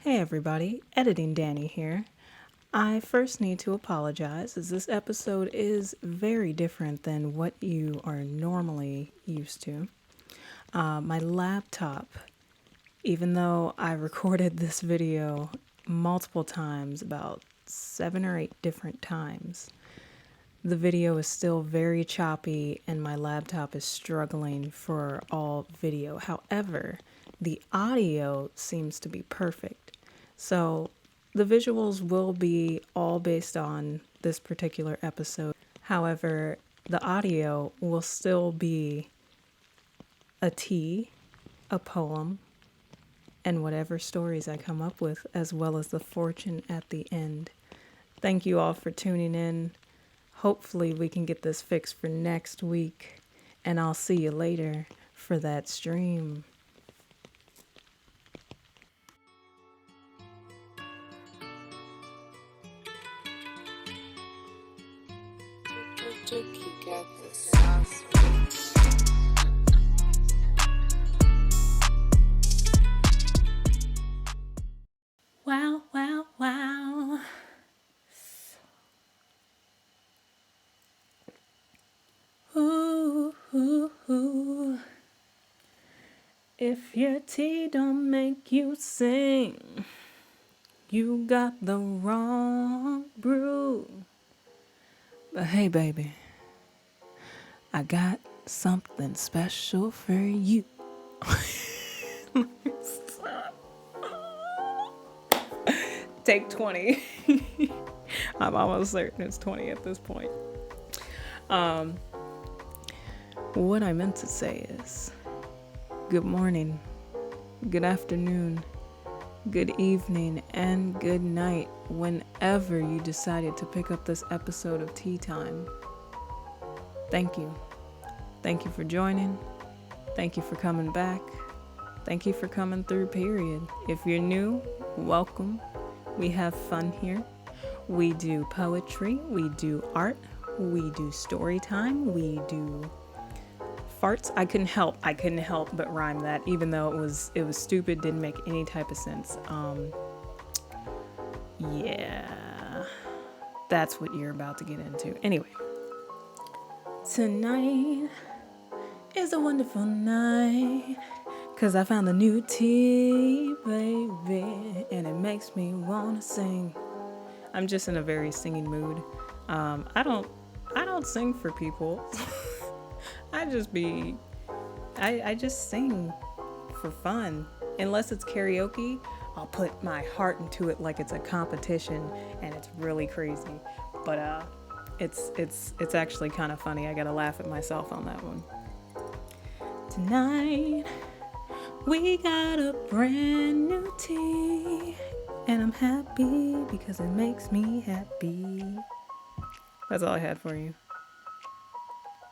Hey everybody, Editing Danny here. I first need to apologize as this episode is very different than what you are normally used to. My laptop, even though I recorded this video multiple times, about 7 or 8 different times, the video is still very choppy and my laptop is struggling for all video. However, the audio seems to be perfect. So the visuals will be all based on this particular episode. However, the audio will still be a tea, a poem, and whatever stories I come up with, as well as the fortune at the end. Thank you all for tuning in. Hopefully we can get this fixed for next week, and I'll see you later for that stream. Chuki got the sauce. Wow, wow, wow. Ooh, ooh, ooh. If your tea don't make you sing, you got the wrong brew. But hey, baby, I got something special for you. Take 20. I'm almost certain it's 20 at this point. What I meant to say is, good morning, good afternoon, good evening, and good night whenever you decided to pick up this episode of Tea Time. Thank you. Thank you for joining. Thank you for coming back. Thank you for coming through, period. If you're new, welcome. We have fun here. We do poetry, we do art, we do story time, we do farts. I couldn't help but rhyme that, even though it was stupid, didn't make any type of sense. Yeah, that's what you're about to get into. Anyway, tonight is a wonderful night, 'cause I found a new tea, baby, and it makes me wanna sing. I'm just in a very singing mood. I don't sing for people. I just sing for fun. Unless it's karaoke, I'll put my heart into it like it's a competition, and it's really crazy. But it's actually kind of funny. I gotta laugh at myself on that one. Tonight we got a brand new tea, and I'm happy because it makes me happy. That's all I had for you.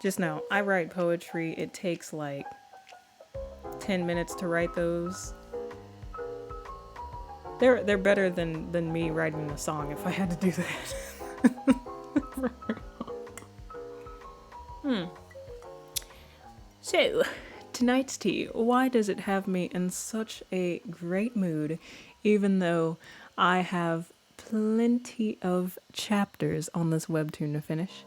Just know, I write poetry. It takes like 10 minutes to write those. They're better than me writing a song if I had to do that. So, tonight's tea, why does it have me in such a great mood, even though I have plenty of chapters on this webtoon to finish?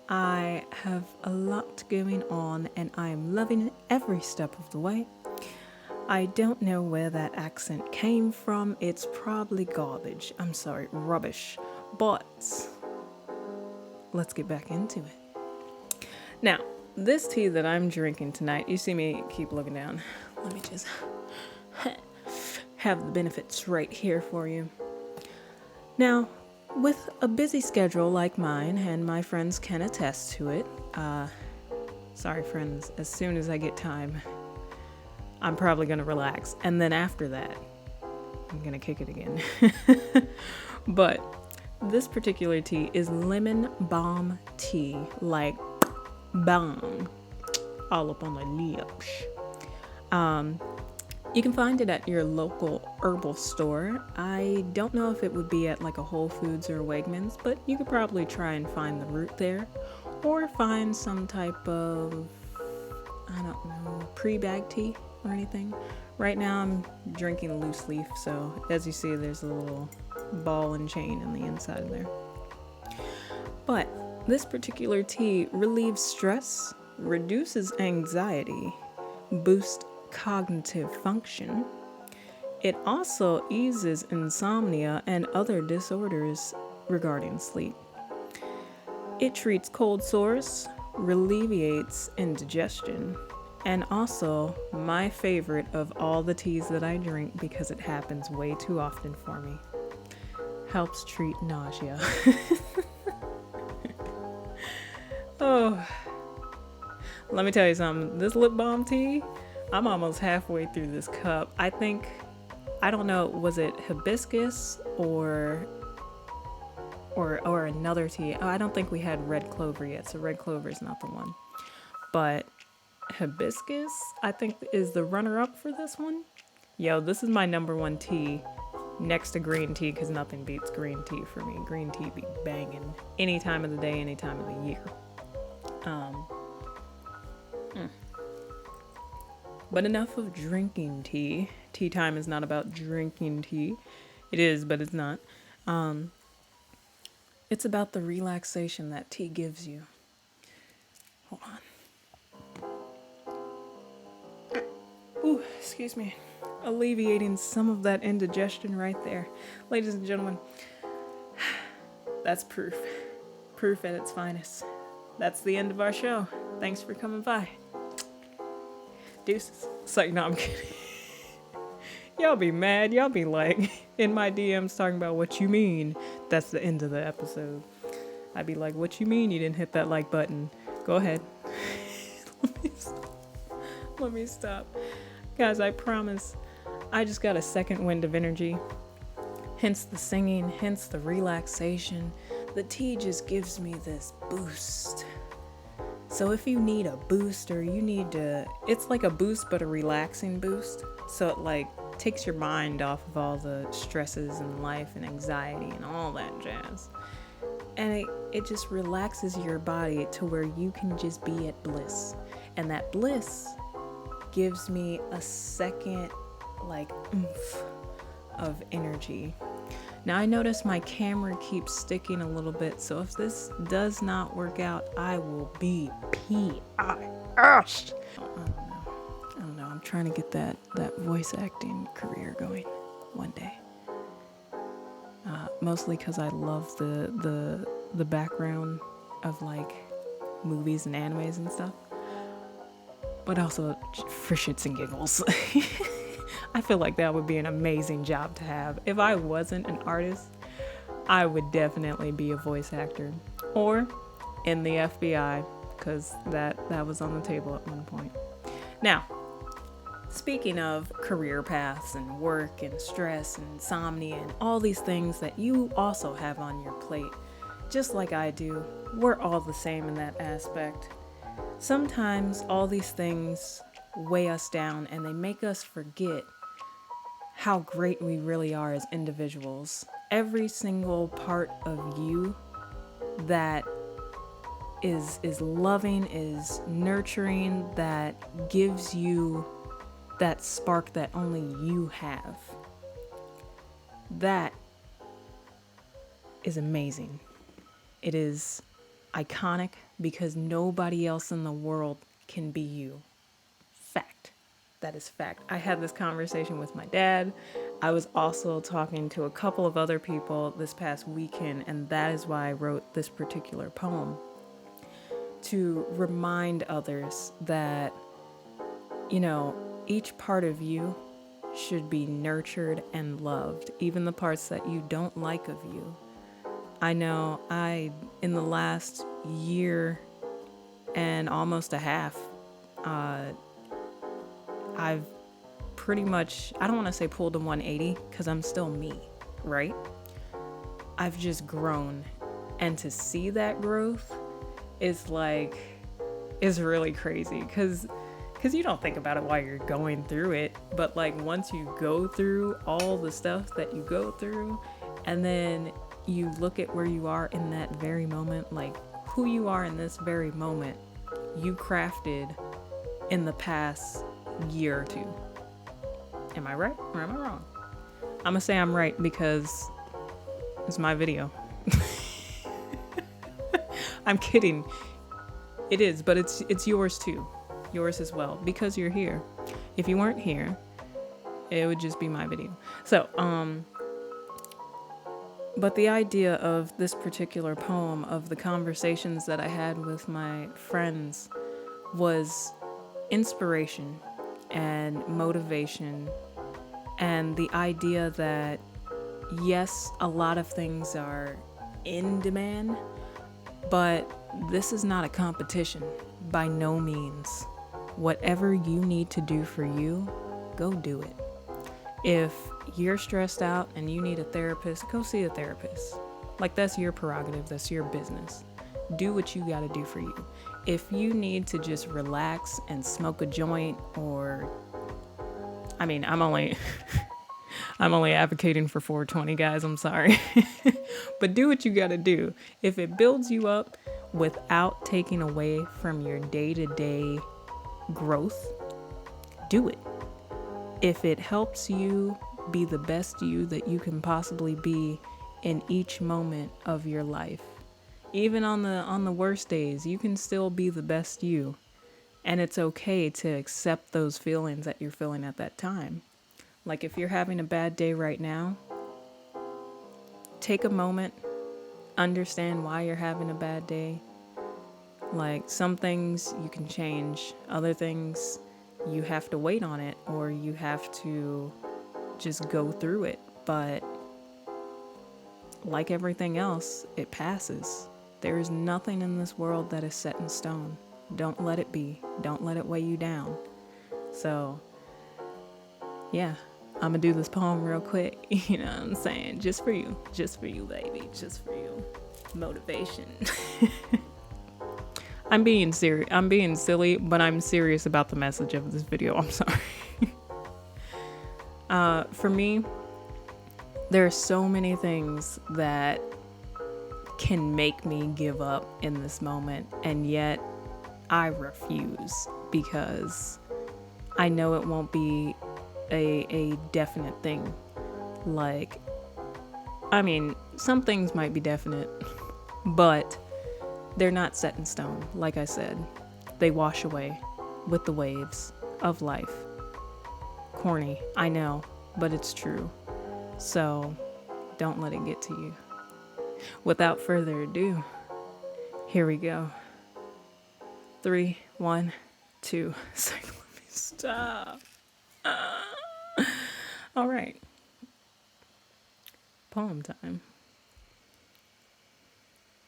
I have a lot going on and I am loving it every step of the way. I don't know where that accent came from. It's probably garbage. I'm sorry, rubbish. But let's get back into it. Now, this tea that I'm drinking tonight, you see me keep looking down. Let me just have the benefits right here for you. Now, with a busy schedule like mine, and my friends can attest to it, sorry friends, as soon as I get time, I'm probably gonna relax, and then after that, I'm gonna kick it again. But this particular tea is lemon balm tea, like balm, all up on the lips. You can find it at your local herbal store. I don't know if it would be at like a Whole Foods or Wegmans, but you could probably try and find the root there, or find some type of, I don't know, pre-bag tea or anything. Right now I'm drinking loose leaf, so as you see, there's a little ball and chain in the inside of there. But this particular tea relieves stress, reduces anxiety, boosts cognitive function. It also eases insomnia and other disorders regarding sleep. It treats cold sores, alleviates indigestion, and also my favorite of all the teas that I drink because it happens way too often for me, helps treat nausea. Oh, let me tell you something. This lip balm tea, I'm almost halfway through this cup. I don't know, was it hibiscus or another tea? Oh, I don't think we had red clover yet, so red clover is not the one. But hibiscus, I think, is the runner-up for this one. Yo, this is my number one tea next to green tea, because nothing beats green tea for me. Green tea be banging any time of the day, any time of the year. But enough of drinking tea. Tea time is not about drinking tea. It is, but it's not. It's about the relaxation that tea gives you. Hold on. Ooh, excuse me. Alleviating some of that indigestion right there. Ladies and gentlemen, that's proof. Proof at its finest. That's the end of our show. Thanks for coming by. Deuces. So, no, I'm kidding. Y'all be mad. Y'all be like in my DMs talking about what you mean. That's the end of the episode. I'd be like, what you mean you didn't hit that like button? Go ahead. Let me stop. Guys, I promise. I just got a second wind of energy. Hence the singing, hence the relaxation. The tea just gives me this boost. So if you need a boost or you need to, it's like a boost but a relaxing boost. So it like takes your mind off of all the stresses in life and anxiety and all that jazz. And it just relaxes your body to where you can just be at bliss. And that bliss gives me a second like oomph of energy. Now I notice my camera keeps sticking a little bit, so if this does not work out, I will be pissed. I don't know. I'm trying to get that voice acting career going one day. Mostly because I love the background of like movies and animes and stuff, but also for shits and giggles. I feel like that would be an amazing job to have. If I wasn't an artist, I would definitely be a voice actor or in the FBI, because that was on the table at one point. Now, speaking of career paths and work and stress and insomnia and all these things that you also have on your plate, just like I do, we're all the same in that aspect. Sometimes all these things weigh us down and they make us forget how great we really are as individuals. Every single part of you that is loving, is nurturing, that gives you that spark that only you have. That is amazing. It is iconic because nobody else in the world can be you. Fact. That is fact. I had this conversation with my dad. I was also talking to a couple of other people this past weekend, and that is why I wrote this particular poem. To remind others that, each part of you should be nurtured and loved, even the parts that you don't like of you. I know in the last year and almost a half, I've pretty much, I don't want to say pulled a 180 because I'm still me, right? I've just grown. And to see that growth is really crazy because you don't think about it while you're going through it. But like once you go through all the stuff that you go through and then you look at where you are in that very moment, like who you are in this very moment, you crafted in the past year or two. Am I right or am I wrong? I'm gonna say I'm right because it's my video. I'm kidding. It is, but it's yours too. Yours as well, because you're here. If you weren't here, it would just be my video. So, but the idea of this particular poem, of the conversations that I had with my friends, was inspiration and motivation, and the idea that yes, a lot of things are in demand, but this is not a competition by no means. Whatever you need to do for you, go do it. If you're stressed out and you need a therapist, go see a therapist. Like, that's your prerogative, that's your business. Do what you gotta do for you. If you need to just relax and smoke a joint, or I mean, I'm only advocating for 420, guys, I'm sorry. But do what you gotta do. If it builds you up without taking away from your day-to-day growth, do it. If it helps you be the best you that you can possibly be in each moment of your life, even on the worst days, you can still be the best you. And it's okay to accept those feelings that you're feeling at that time. Like, if you're having a bad day right now, take a moment, understand why you're having a bad day. Like, some things you can change, other things you have to wait on it, or you have to just go through it. But like everything else, it passes. There is nothing in this world that is set in stone. Don't let it be. Don't let it weigh you down. So, yeah, I'm gonna do this poem real quick. You know what I'm saying? Just for you, baby, just for you. Motivation. I'm being silly, but I'm serious about the message of this video. I'm sorry. For me, there are so many things that can make me give up in this moment, and yet I refuse, because I know it won't be a definite thing. Like, I mean, some things might be definite, but they're not set in stone. Like I said, they wash away with the waves of life. Corny, I know, but it's true. So don't let it get to you. Without further ado, here we go. 3, 1, 2. Let me stop. All right. Poem time.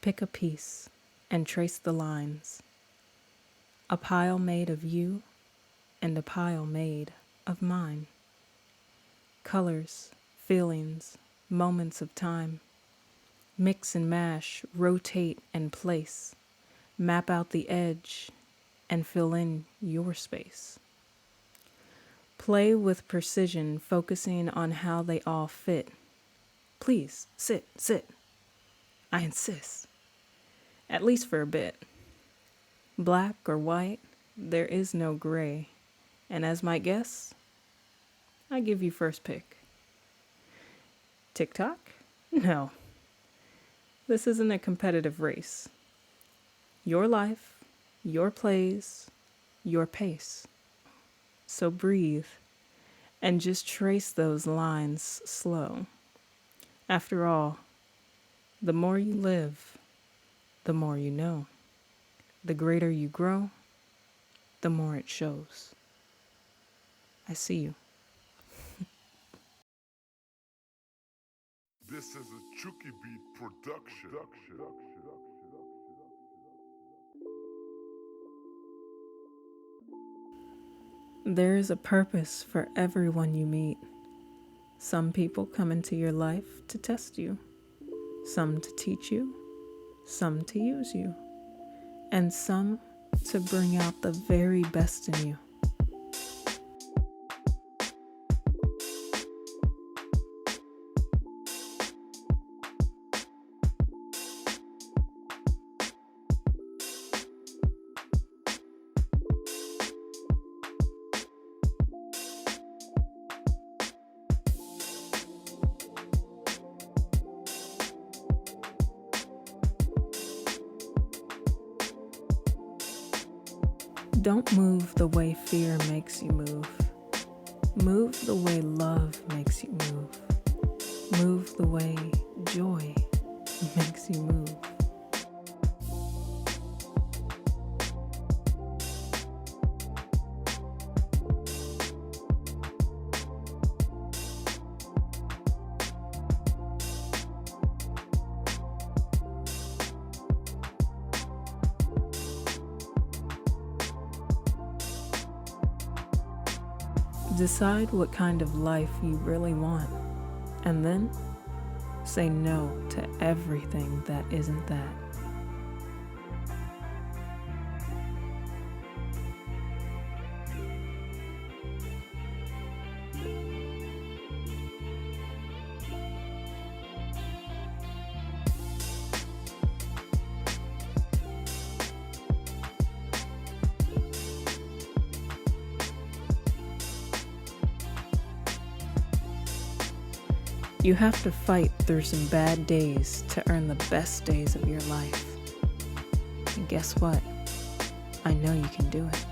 Pick a piece and trace the lines. A pile made of you and a pile made of mine. Colors, feelings, moments of time. Mix and mash, rotate and place. Map out the edge and fill in your space. Play with precision, focusing on how they all fit. Please, sit. I insist. At least for a bit. Black or white, there is no gray. And as my guess, I give you first pick. TikTok? No. This isn't a competitive race. Your life, your plays, your pace. So breathe and just trace those lines slow. After all, the more you live, the more you know. The greater you grow, the more it shows. I see you. This is a Chuki beat production. There is a purpose for everyone you meet. Some people come into your life to test you, some to teach you, some to use you, and some to bring out the very best in you. Don't move the way fear makes you move. Move the way love makes you move. Move the way joy makes you move. Decide what kind of life you really want, and then say no to everything that isn't that. You have to fight through some bad days to earn the best days of your life. And guess what? I know you can do it.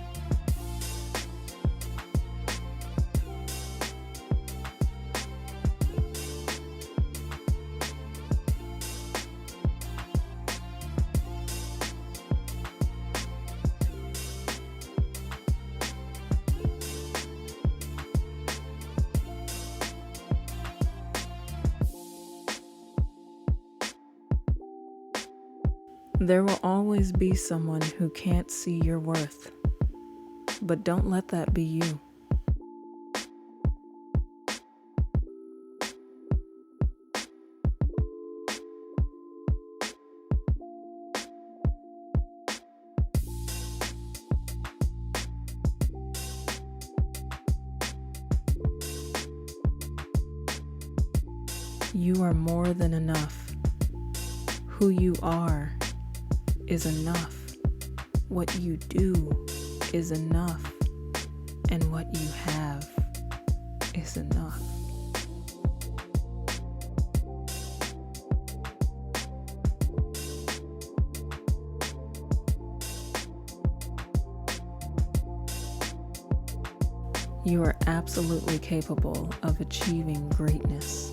There will always be someone who can't see your worth, but don't let that be you. You are more than enough. Who you are is enough. What you do is enough. And what you have is enough. You are absolutely capable of achieving greatness.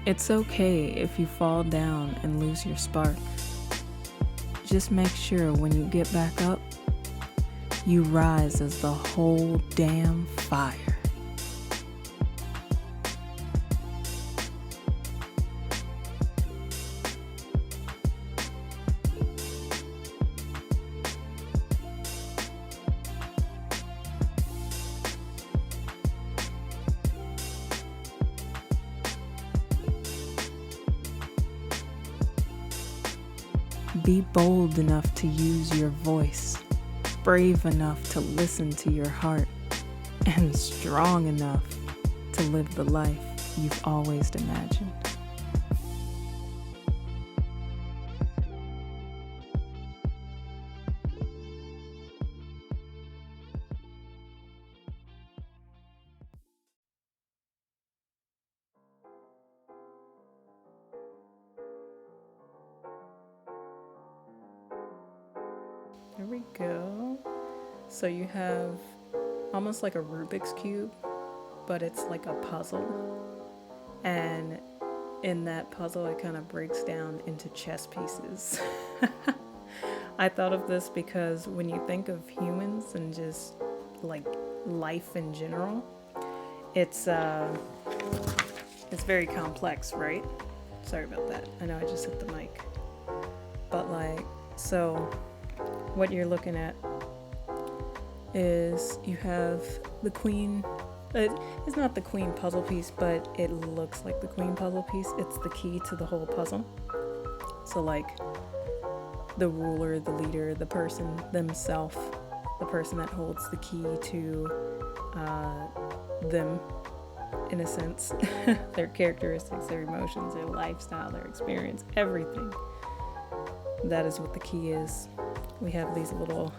It's okay if you fall down and lose your spark. Just make sure when you get back up, you rise as the whole damn fire. Be bold enough to use your voice, brave enough to listen to your heart, and strong enough to live the life you've always imagined. There we go. So you have almost like a Rubik's Cube, but it's like a puzzle. And in that puzzle, it kind of breaks down into chess pieces. I thought of this because when you think of humans and just like life in general, it's very complex, right? Sorry about that. I know I just hit the mic. But like, so what you're looking at is you have the queen. It's not the queen puzzle piece, but it looks like the queen puzzle piece. It's the key to the whole puzzle. So like the ruler, the leader, the person themselves, the person that holds the key to them in a sense. Their characteristics, their emotions, their lifestyle, their experience, everything. That is what the key is. We have these little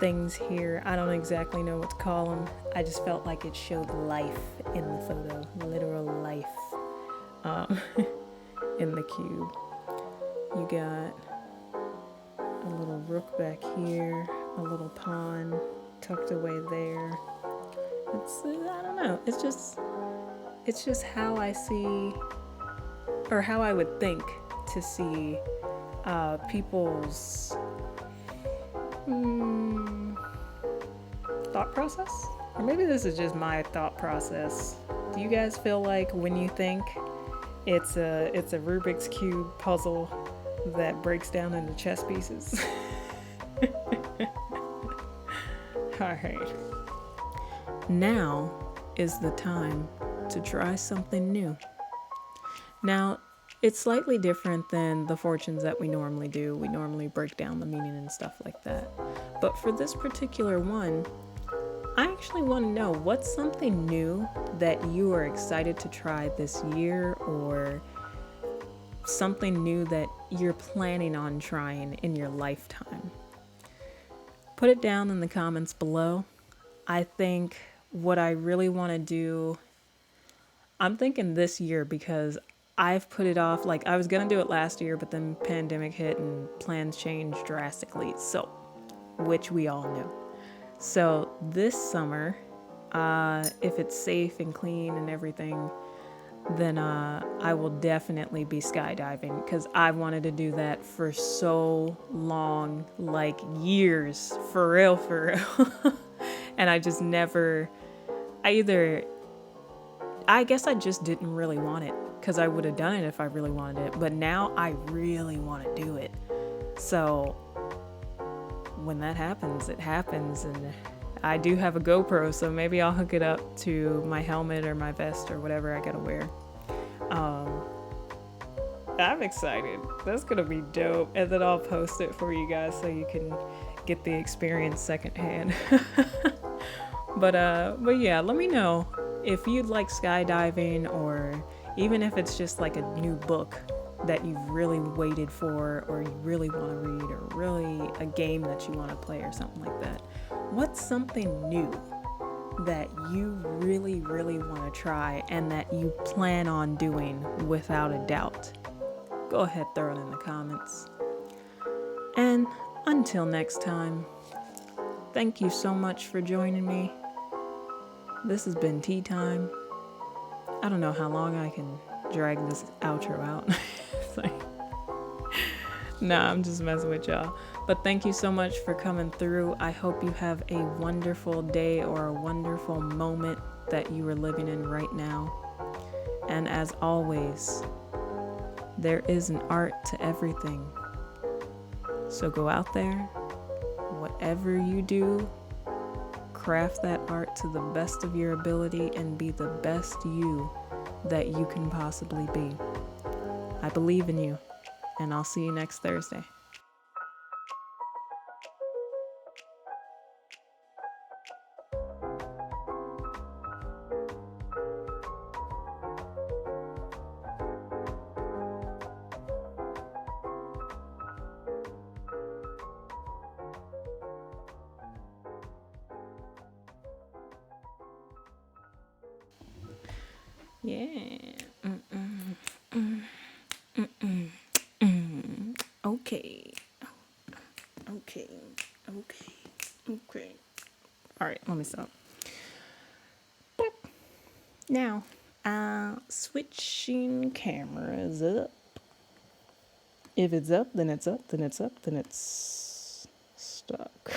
things here. I don't exactly know what to call them. I just felt like it showed life in the photo, literal life in the cube. You got a little rook back here, a little pawn tucked away there. I don't know. It's just how I see, or how I would think to see people's thought process. Or maybe this is just my thought process. Do you guys feel like when you think it's a Rubik's Cube puzzle that breaks down into chess pieces? Alright. Now is the time to try something new. Now, it's slightly different than the fortunes that we normally do. We normally break down the meaning and stuff like that. But for this particular one, I actually want to know what's something new that you are excited to try this year, or something new that you're planning on trying in your lifetime. Put it down in the comments below. I think what I really want to do, I'm thinking this year, because I've put it off. Like, I was going to do it last year, but then pandemic hit and plans changed drastically. So, which we all know. So this summer, if it's safe and clean and everything, then I will definitely be skydiving, because I wanted to do that for so long, like years, for real. And I just never, I guess I just didn't really want it, because I would have done it if I really wanted it. But now I really want to do it. So when that happens, it happens. And I do have a GoPro, so maybe I'll hook it up to my helmet or my vest or whatever I gotta wear. I'm excited. That's gonna be dope. And then I'll post it for you guys so you can get the experience secondhand. But yeah, let me know if you'd like skydiving, or even if it's just like a new book that you've really waited for, or you really want to read, or really a game that you want to play or something like that. What's something new that you really, really want to try and that you plan on doing without a doubt? Go ahead, throw it in the comments. And until next time, thank you so much for joining me. This has been Tea Time. I don't know how long I can drag this outro out. Nah, I'm just messing with y'all. But thank you so much for coming through. I hope you have a wonderful day or a wonderful moment that you are living in right now. And as always, there is an art to everything. So go out there, whatever you do, craft that art to the best of your ability and be the best you that you can possibly be. I believe in you, and I'll see you next Thursday. Yeah. Okay. Okay. All right, let me stop. Now, switching cameras up. If it's up, then it's up, then it's up, then it's stuck.